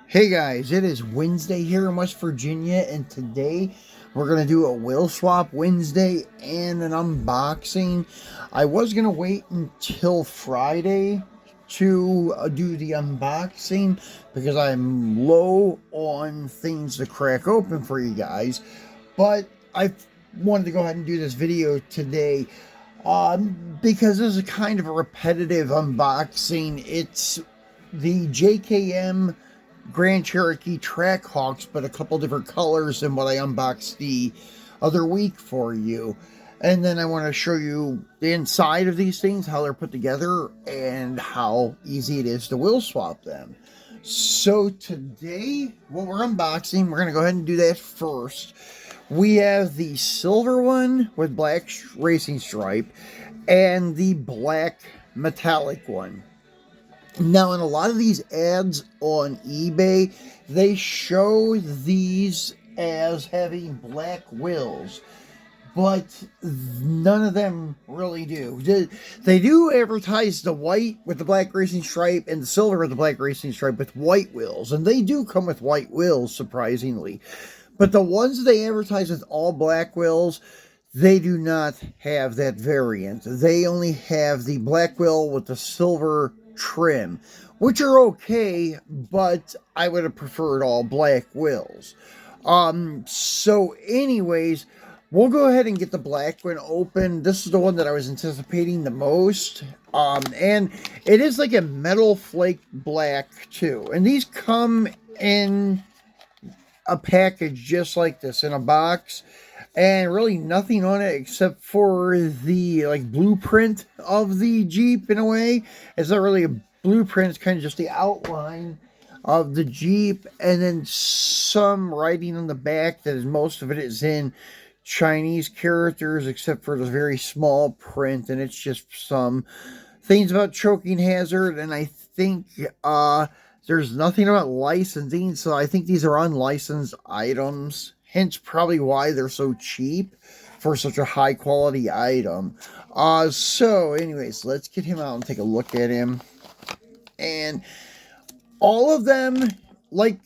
Hey guys, it is Wednesday here in West Virginia, and today we're going to do a wheel swap Wednesday and an unboxing. I was going to wait until Friday to do the unboxing because I'm low on things to crack open for you guys, but I wanted to go ahead and do this video today because this is kind of a repetitive unboxing. It's the JKM Grand Cherokee Trackhawks, but a couple different colors than what I unboxed the other week for you. And then I want to show you the inside of these things, how they're put together, and how easy it is to wheel swap them. So today, what we're unboxing, we're going to go ahead and do that first. We have the silver one with black racing stripe and the black metallic one. Now, in a lot of these ads on eBay, they show these as having black wheels, but none of them really do. They do advertise the white with the black racing stripe and the silver with the black racing stripe with white wheels, and they do come with white wheels, surprisingly. But the ones they advertise with all black wheels, they do not have that variant. They only have the black wheel with the silver trim, which are okay, but I would have preferred all black wheels. So anyways, we'll go ahead and get the black one open. This is the one that I was anticipating the most. And it is like a metal flake black too. And these come in a package just like this, in a box, and really nothing on it except for the blueprint of the Jeep. In a way, it's not really a blueprint, it's kind of just the outline of the Jeep, and then some writing on the back that is, most of it is in Chinese characters except for the very small print, and it's just some things about choking hazard. And I think there's nothing about licensing, so I think these are unlicensed items, hence probably why they're so cheap for such a high quality item. So anyways, let's get him out and take a look at him. And all of them, kind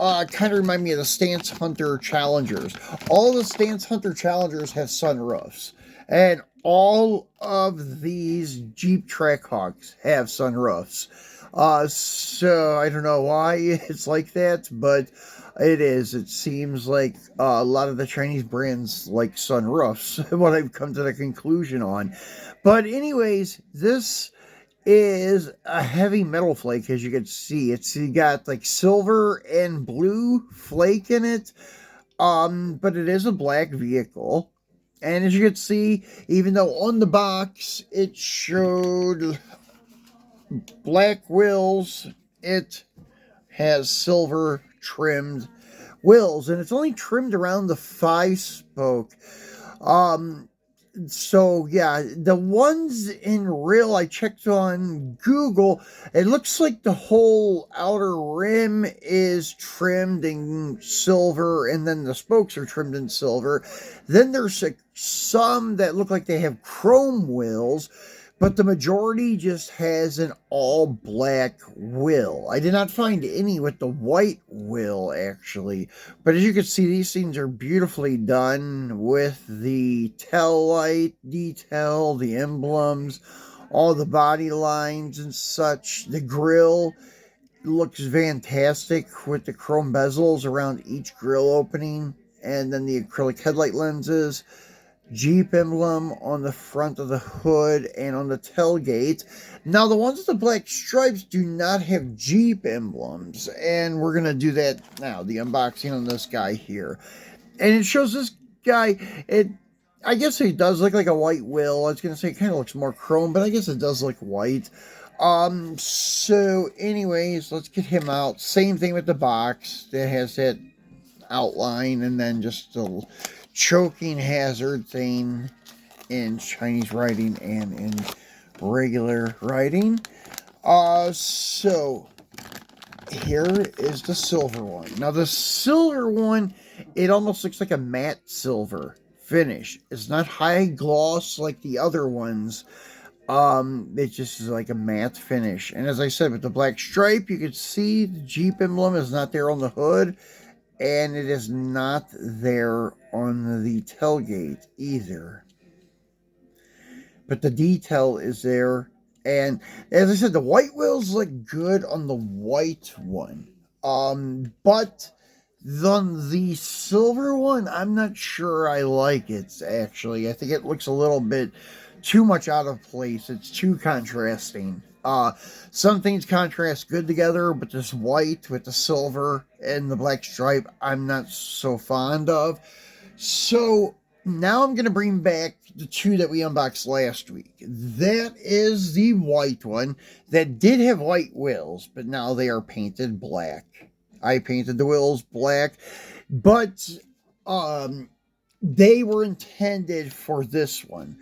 of remind me of the Stance Hunter Challengers. All the Stance Hunter Challengers have sunroofs, and all of these Jeep Trackhawks have sunroofs. So I don't know why it's like that, but it is. It seems like a lot of the Chinese brands like sunroofs, what I've come to the conclusion on. But anyways, this is a heavy metal flake, as you can see. It's got like silver and blue flake in it, but it is a black vehicle. And as you can see, even though on the box it showed black wheels, it has silver trimmed wheels, and it's only trimmed around the 5-spoke. So yeah, the ones in real, I checked on Google, it looks like the whole outer rim is trimmed in silver, and then the spokes are trimmed in silver. Then there's some that look like they have chrome wheels, but the majority just has an all black wheel. I did not find any with the white wheel, actually. But as you can see, these things are beautifully done with the tail light detail, the emblems, all the body lines and such. The grill looks fantastic with the chrome bezels around each grill opening, and then the acrylic headlight lenses. Jeep emblem on the front of the hood and on the tailgate. Now, the ones with the black stripes do not have Jeep emblems, and we're going to do that now, the unboxing on this guy here. And it shows this guy, I guess it does look like a white wheel. I was going to say it kind of looks more chrome, but I guess it does look white. So anyways, let's get him out. Same thing with the box that has that outline, and then just the choking hazard thing in Chinese writing and in regular writing. So here is the silver one. Now the silver one, it almost looks like a matte silver finish. It's not high gloss like the other ones. It just is like a matte finish. And as I said, with the black stripe, you can see the Jeep emblem is not there on the hood, and it is not there on the tailgate either. But the detail is there. And as I said, the white wheels look good on the white one. But the silver one, I'm not sure I like it, actually. I think it looks a little bit too much out of place. It's too contrasting. Some things contrast good together, but this white with the silver and the black stripe, I'm not so fond of. So now I'm going to bring back the two that we unboxed last week. That is the white one that did have white wheels, but now they are painted black. I painted the wheels black, but they were intended for this one.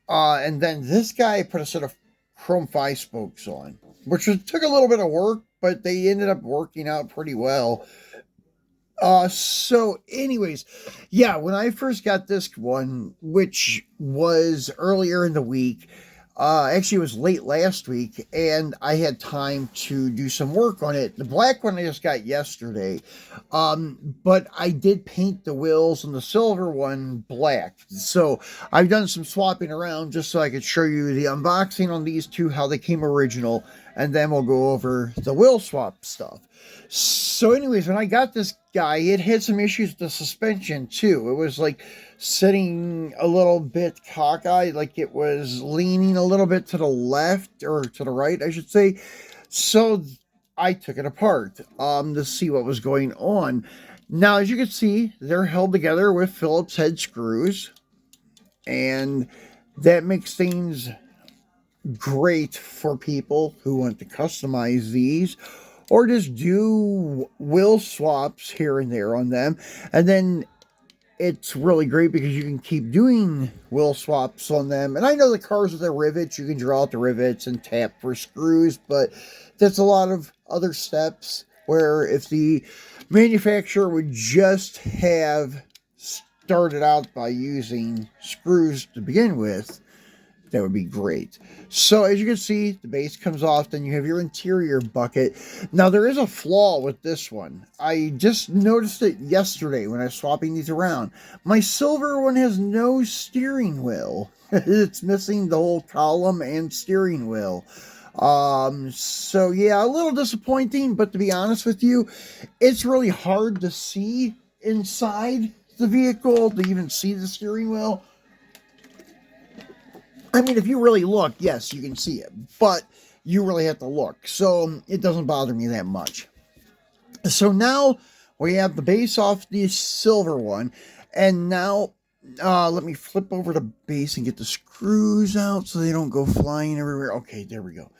And then this guy put a set of chrome 5 spokes on, which took a little bit of work, but they ended up working out pretty well. So anyways, yeah, when I first got this one, which was earlier in the week, actually it was late last week, and I had time to do some work on it. The black one I just got yesterday, but I did paint the wheels on the silver one black. So I've done some swapping around just so I could show you the unboxing on these two, how they came original, and then we'll go over the wheel swap stuff. So anyways, when I got this guy, it had some issues with the suspension too. It was like sitting a little bit cockeyed, like it was leaning a little bit to the left, or to the right, I should say. So I took it apart to see what was going on. Now, as you can see, they're held together with Phillips head screws, and that makes things great for people who want to customize these, or just do wheel swaps here and there on them. And then it's really great because you can keep doing wheel swaps on them. And I know the cars with the rivets, you can draw out the rivets and tap for screws, but that's a lot of other steps where if the manufacturer would just have started out by using screws to begin with, that would be great. So as you can see, the base comes off, then you have your interior bucket. Now there is a flaw with this one. I just noticed it yesterday when I was swapping these around. My silver one has no steering wheel. It's missing the whole column and steering wheel. So yeah, a little disappointing, but to be honest with you, it's really hard to see inside the vehicle to even see the steering wheel. I mean, if you really look, yes, you can see it, but you really have to look. So it doesn't bother me that much. So now we have the base off the silver one. And now let me flip over the base and get the screws out so they don't go flying everywhere. Okay, there we go.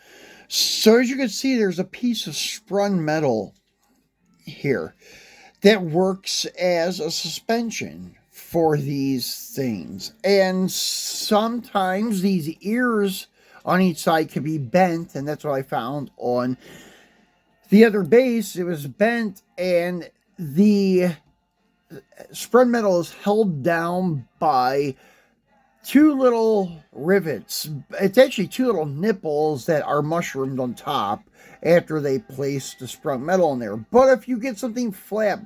So as you can see, there's a piece of sprung metal here that works as a suspension for these things. And sometimes these ears on each side can be bent, and that's what I found on the other base. It was bent, and the sprung metal is held down by two little rivets. It's actually two little nipples that are mushroomed on top after they place the sprung metal in there. But if you get something flat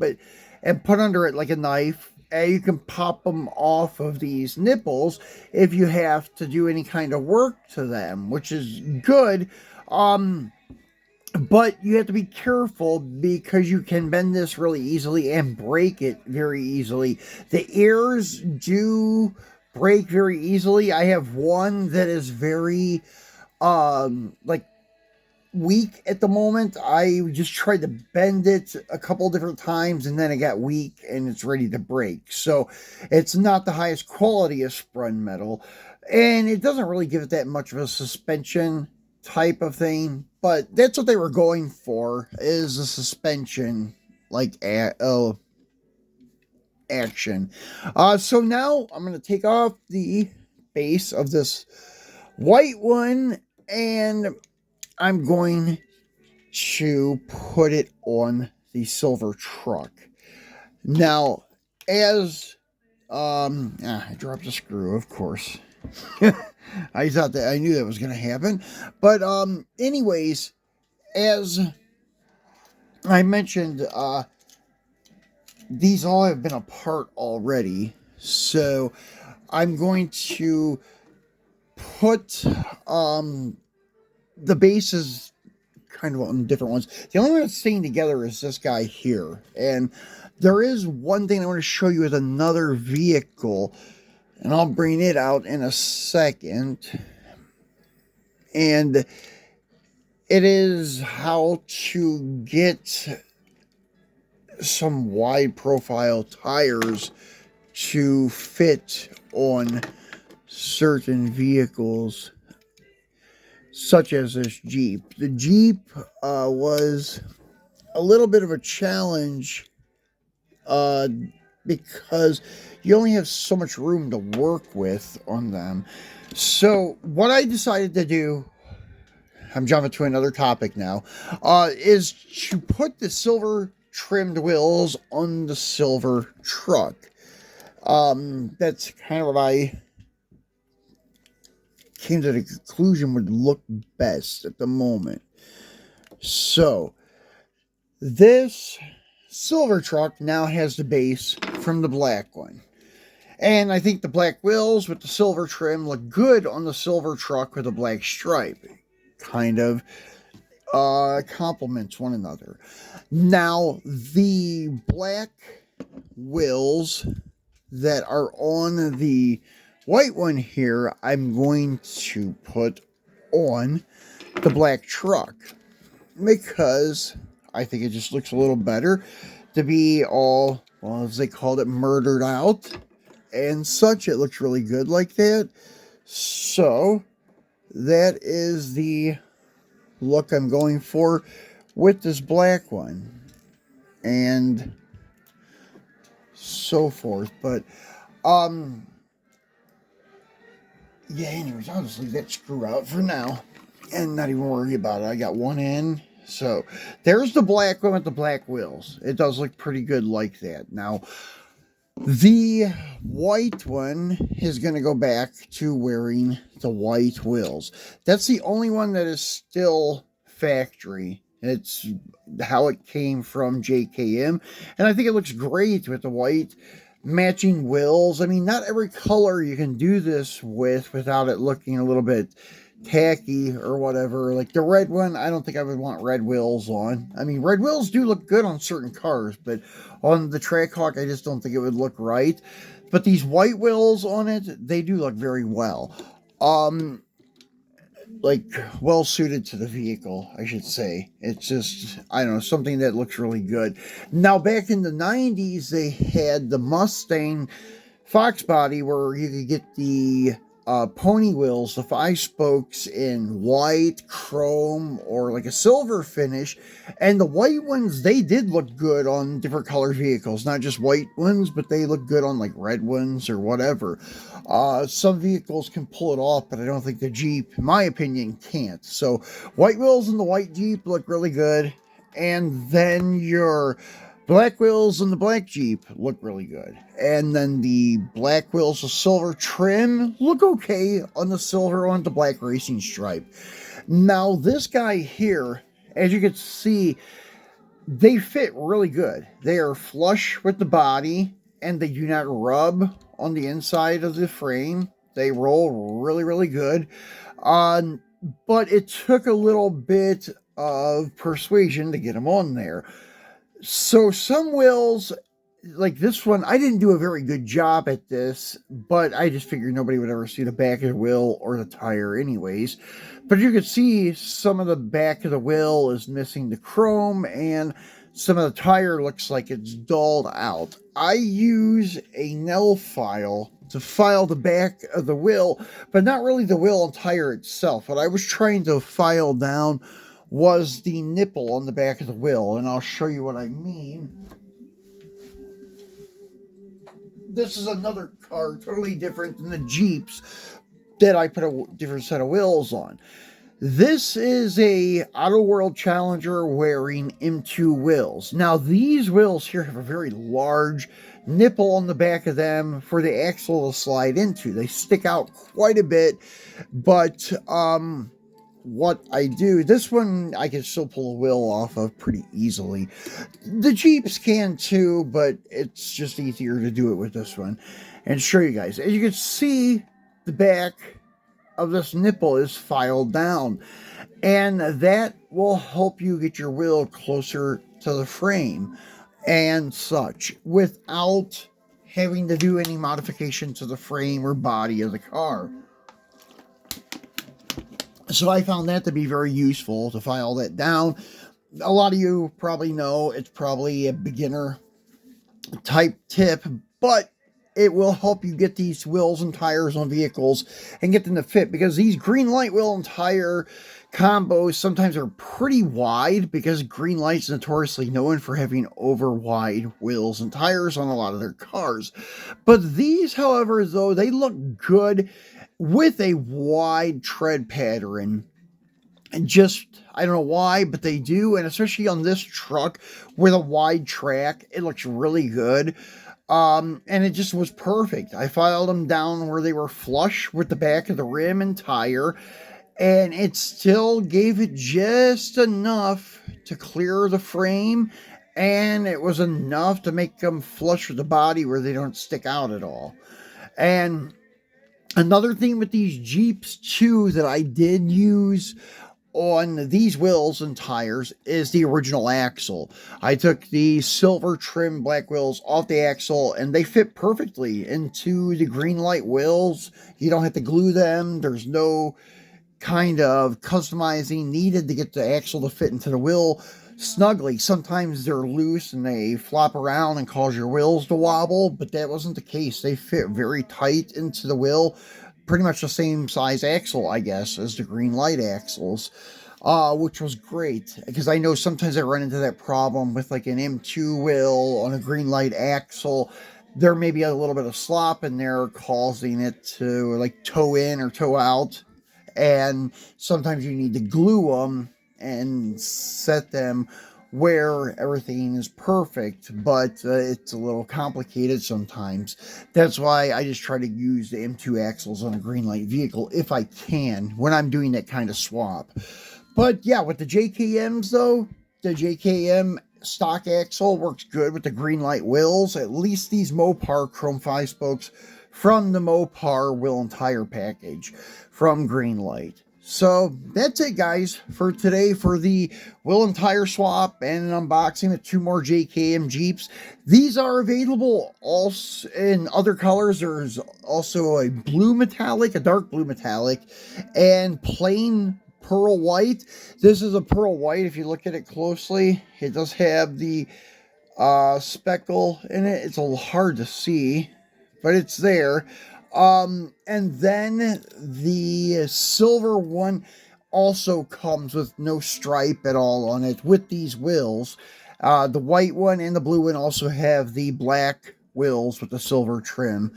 and put under it like a knife, you can pop them off of these nipples if you have to do any kind of work to them, which is good. But you have to be careful because you can bend this really easily and break it very easily. The ears do break very easily. I have one that is very like weak at the moment. I just tried to bend it a couple different times and then it got weak and it's ready to break. So it's not the highest quality of sprung metal, and it doesn't really give it that much of a suspension type of thing, but that's what they were going for, is a suspension like action. So now I'm going to take off the base of this white one and I'm going to put it on the silver truck. Now, as I dropped a screw, of course. I thought that I knew that was going to happen. But anyways, as I mentioned, these all have been apart already. So I'm going to put the bases kind of on different ones. The only one that's staying together is this guy here. And there is one thing I want to show you with another vehicle, and I'll bring it out in a second. And it is how to get some wide profile tires to fit on certain vehicles, such as this Jeep. The Jeep was a little bit of a challenge because you only have so much room to work with on them. So what I decided to do, I'm jumping to another topic now, is to put the silver trimmed wheels on the silver truck. That's kind of what I came to the conclusion would look best at the moment. So this silver truck now has the base from the black one. And I think the black wheels with the silver trim look good on the silver truck with a black stripe. Kind of complements one another. Now, the black wheels that are on the white one here, I'm going to put on the black truck because I think it just looks a little better to be all, well, as they called it, murdered out and such. It looks really good like that. So that is the look I'm going for with this black one and so forth. But yeah, anyways, I'll just leave that screw out for now and not even worry about it. I got one in. So there's the black one with the black wheels. It does look pretty good like that. Now, the white one is going to go back to wearing the white wheels. That's the only one that is still factory. It's how it came from JKM. And I think it looks great with the white matching wheels. I mean, not every color you can do this with without it looking a little bit tacky or whatever. Like the red one, I don't think I would want red wheels on. I mean, red wheels do look good on certain cars, but on the Trackhawk, I just don't think it would look right. But these white wheels on it, they do look very well. Like well suited to the vehicle, I should say. It's just, I don't know, something that looks really good. Now, back in the 90s, they had the Mustang Fox body where you could get the pony wheels, the 5 spokes in white, chrome, or like a silver finish. And the white ones, they did look good on different color vehicles. Not just white ones, but they look good on like red ones or whatever. Some vehicles can pull it off, but I don't think the Jeep, in my opinion, can't. So white wheels in the white Jeep look really good. And then your black wheels on the black Jeep look really good. And then the black wheels with silver trim look okay on the silver on the black racing stripe. Now, this guy here, as you can see, they fit really good. They are flush with the body, and they do not rub on the inside of the frame. They roll really, really good. But it took a little bit of persuasion to get them on there. So some wheels, like this one, I didn't do a very good job at this, but I just figured nobody would ever see the back of the wheel or the tire anyways. But you can see some of the back of the wheel is missing the chrome, and some of the tire looks like it's dulled out. I use a nail file to file the back of the wheel, but not really the wheel and tire itself. What I was trying to file down was the nipple on the back of the wheel, and I'll show you what I mean. This is another car, totally different than the Jeeps that I put a different set of wheels on. This is a Auto World Challenger wearing M2 wheels. Now these wheels here have a very large nipple on the back of them for the axle to slide into. They stick out quite a bit, but what I do, this one I can still pull a wheel off of pretty easily. The Jeeps can too, but it's just easier to do it with this one. And show you guys, as you can see, the back of this nipple is filed down, and that will help you get your wheel closer to the frame and such without having to do any modification to the frame or body of the car. So I found that to be very useful to file that down. A lot of you probably know it's probably a beginner type tip, but it will help you get these wheels and tires on vehicles and get them to fit, because these green light wheel and tire combos sometimes are pretty wide, because Green Light's notoriously known for having over wide wheels and tires on a lot of their cars. But these, however, though, they look good with a wide tread pattern. And just, I don't know why, but they do. And especially on this truck with a wide track, it looks really good. And it just was perfect. I filed them down where they were flush with the back of the rim and tire, and it still gave it just enough to clear the frame, and it was enough to make them flush with the body where they don't stick out at all. And another thing with these Jeeps too that I did use on these wheels and tires is the original axle. I took the silver trim black wheels off the axle, and they fit perfectly into the green light wheels. You don't have to glue them. There's no kind of customizing needed to get the axle to fit into the wheel snugly. Sometimes they're loose and they flop around and cause your wheels to wobble, but that wasn't the case. They fit very tight into the wheel. Pretty much the same size axle, I guess, as the green light axles, which was great, because I know sometimes I run into that problem with like an M2 wheel on a green light axle. There may be a little bit of slop in there causing it to like toe in or toe out, and sometimes you need to glue them and set them where everything is perfect, but it's a little complicated sometimes. That's why I just try to use the M2 axles on a green light vehicle if I can, when I'm doing that kind of swap. But yeah, with the JKMs though, the JKM stock axle works good with the green light wheels, at least these Mopar Chrome 5 spokes from the Mopar wheel and tire package from Green Light. So that's it, guys, for today for the wheel and tire swap and an unboxing of 2 more JKM Jeeps. These are available also in other colors. There's also a blue metallic, a dark blue metallic, and plain pearl white. This is a pearl white. If you look at it closely, it does have the speckle in it. It's a little hard to see, but it's there. And then the silver one also comes with no stripe at all on it with these wheels. The white one and the blue one also have the black wheels with the silver trim.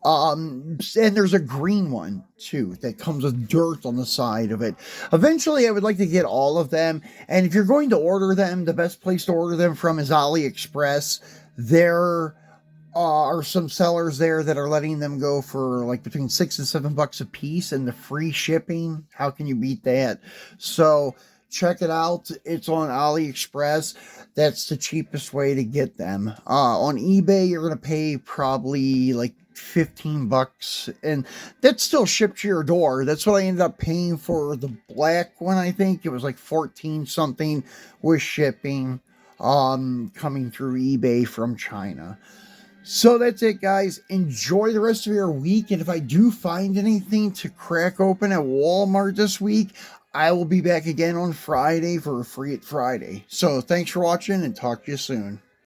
And there's a green one too that comes with dirt on the side of it. Eventually I would like to get all of them, and if you're going to order them, the best place to order them from is AliExpress. There are some sellers there that are letting them go for like between $6 and $7 a piece, and the free shipping. How can you beat that? So check it out. It's on AliExpress. That's the cheapest way to get them. On eBay, you're going to pay probably like $15, and that's still shipped to your door. That's what I ended up paying for the black one. I think it was like 14 something with shipping, coming through eBay from China. So that's it, guys. Enjoy the rest of your week. And if I do find anything to crack open at Walmart this week, I will be back again on Friday for a Free It Friday. So thanks for watching, and talk to you soon.